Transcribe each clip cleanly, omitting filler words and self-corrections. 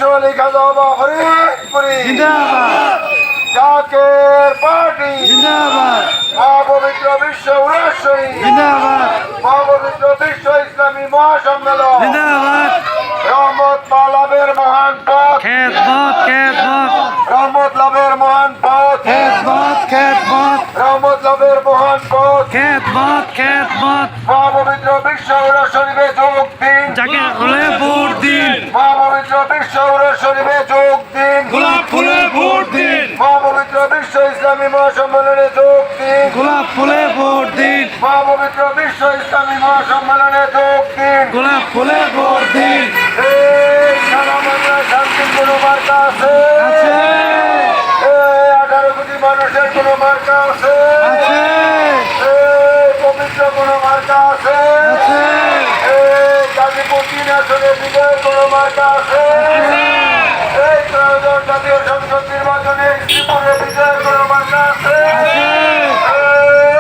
বিশ্বলি খাজা বাবা ফরিদপুরি জিন্দাবাদ জাকের পার্টি জিন্দাবাদ মহাপবিত্র বিশ্ব উড়াশ্বরী জিন্দাবাদ মহাপবিত্র বিশ্ব ইসলামী মহাসম্মেলন জিন্দাবাদ রহমত লাভের মহান পথ খেদমত রহমত লাভের মহান পথ রহমত লাভের মহান পথ খেদমত মহাপবিত্র বিশ্ব শরীফে যোগ দিন যাকে হলে ভোট দিন মহাপবিত্র বিশ্ব শরীফে যোগ দিন গোলাপ ফুলে ভোট দিন মহাপবিত্র বিশ্ব ইসলামী মহাসম্মেলনে যোগ দিন গোলাপ ফুলে ভোট দিন মহাপবিত্র বিশ্ব ইসলামী মহাসম্মেলনে যোগ দিন গোলাপ ফুলে ভোট দিন এই সারা বাংলায় শান্তির কোনো মার্কা আছে আছে এই 18 কোটি মানুষের কোনো মার্কা আছে আছে এই পবিত্র কোনো মার্কা আছে আছে এই গাজীপুর 3 আসনে বিজয়ের কোনো মার্কা আছে এই ত্রয়োদশ জাতীয় সংসদ নির্বাচনে শ্রীপুরে বিজয়ের কোনো মার্কা আছে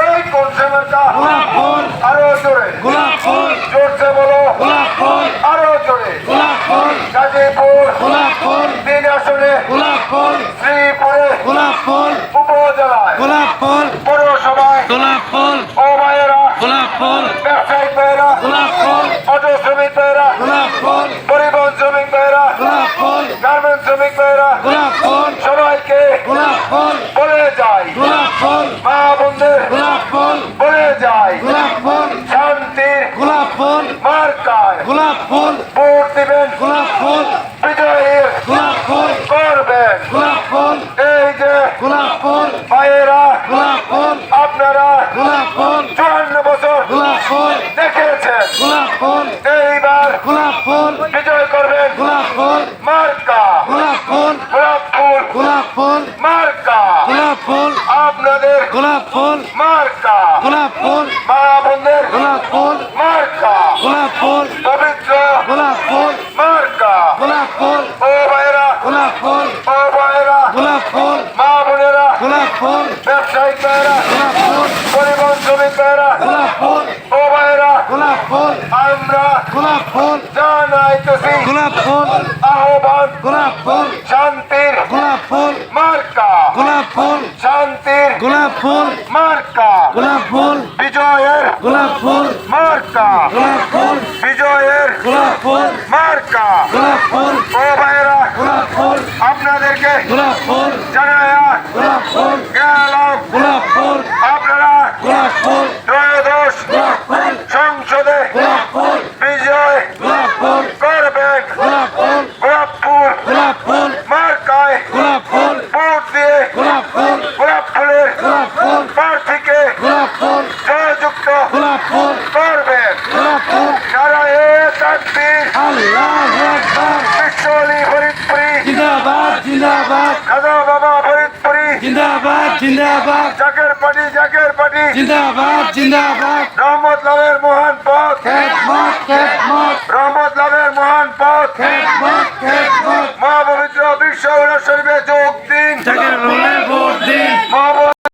এই কোনসে মার্কা গোলাপ ফুল আরো জোরে গোলাপ ফুল জোরসে বলো গোলাপ ফুল আরো জোরে গোলাপ ফুল গাজীপুর গোলাপ ফুল 3 আসনে গোলাপ ফুল শ্রীপুরে গোলাপ ফুল উপজেলায় গোলাপ ফুল পৌরসভায় গোলাপ ফুল ও ভাইয়েরা গোলাপ ফুল ব্যবসায়িক ভাইয়েরা গোলাপ ফুল অটো শ্রমিক ভাইয়েরা গোলাপ ফুল পরিবহন শ্রমিক ভাইয়েরা গোলাপ ফুল গার্মেন্টস শ্রমিক ভাইয়েরা গোলাপ ফুল সবাইকে গোলাপ ফুল বলে যাই গোলাপ ফুল মা বোনদের গোলাপ ফুল বলে যাই গোলাপ ফুল শান্তির গোলাপ ফুল মার্কায় গোলাপ ফুল ভোট দিবেন গোলাপ ফুল বিজয়ের গোলাপ ফুল করবেন গোলাপ ফুল এই যে গোলাপ ফুল ভাইয়েরা গোলাপ ফুল আপনারা গোলাপ ফুল 54 বছর গোলাপ ফুল দেখেছেন গোলাপ ফুল এইবার গোলাপ ফুল বিজয় করবেন গোলাপ ফুল মার্কা গোলাপ ফুল গোলাপ ফুল গোলাপ ফুল মার্কা গোলাপ ফুল আপনাদের গোলাপ ফুল মার্কা গোলাপ ফুল মা বোনদের গোলাপ ফুল মার্কা গোলাপ ফুল পবিত্র গোলাপ ফুল মার্কা গোলাপ ফুল ও ভাইয়েরা গোলাপ ফুল ও ভাইয়েরা গোলাপ ফুল মা বোনেরা গোলাপ ফুল ব্যবসায়িক ভাইয়েরা গোলাপ ফুল পরিবহন শ্রমিক ভাইয়েরা গোলাপ ফুল ও ভাইয়েরা গোলাপ ফুল আমরা গোলাপ ফুল জানাইতেছি গোলাপ ফুল আহ্বান গোলাপ ফুল শান্তির গোলাপ ফুল মার্কা গোলাপ ফুল শান্তির গোলাপ ফুল মার্কা গোলাপ ফুল বিজয়ের গোলাপ ফুল মার্কা গোলাপ ফুল বিজয়ের গোলাপ ফুল মার্কা গোলাপ ফুল ও ভাইয়েরা গোলাপ ফুল আপনাদেরকে গোলাপ ফুল জানায়া গোলাপ ফুল গেলাম গোলাপ ফুল আপনারা গোলাপ ফুল ত্রয়োদশ গোলাপ ফুল সংসদে গোলাপ ফুল বিজয় গোলাপ ফুল করবেন গোলাপ ফুল গোলাপপুর গোলাপ ফুল মার্কায় গোলাপ ফুল ভোট দিয়ে গোলাপ ফুল গোলাপ ফুলের গোলাপ ফুল প্রার্থীকে গোলাপ ফুল জয়যুক্ত গোলাপ ফুল করবেন গোলাপ ফুল নারায়ে তাকবীর আল্লাহু আকবার বিশ্বলি ফরিদপুরি জিন্দাবাদ জিন্দাবাদ খাজা বাবা ফরিদপুরি জিন্দাবাদ জিন্দাবাদ জাকের পার্টি জিন্দাবাদ জিন্দাবাদ রহমত লাভের মহান পথ খেদমত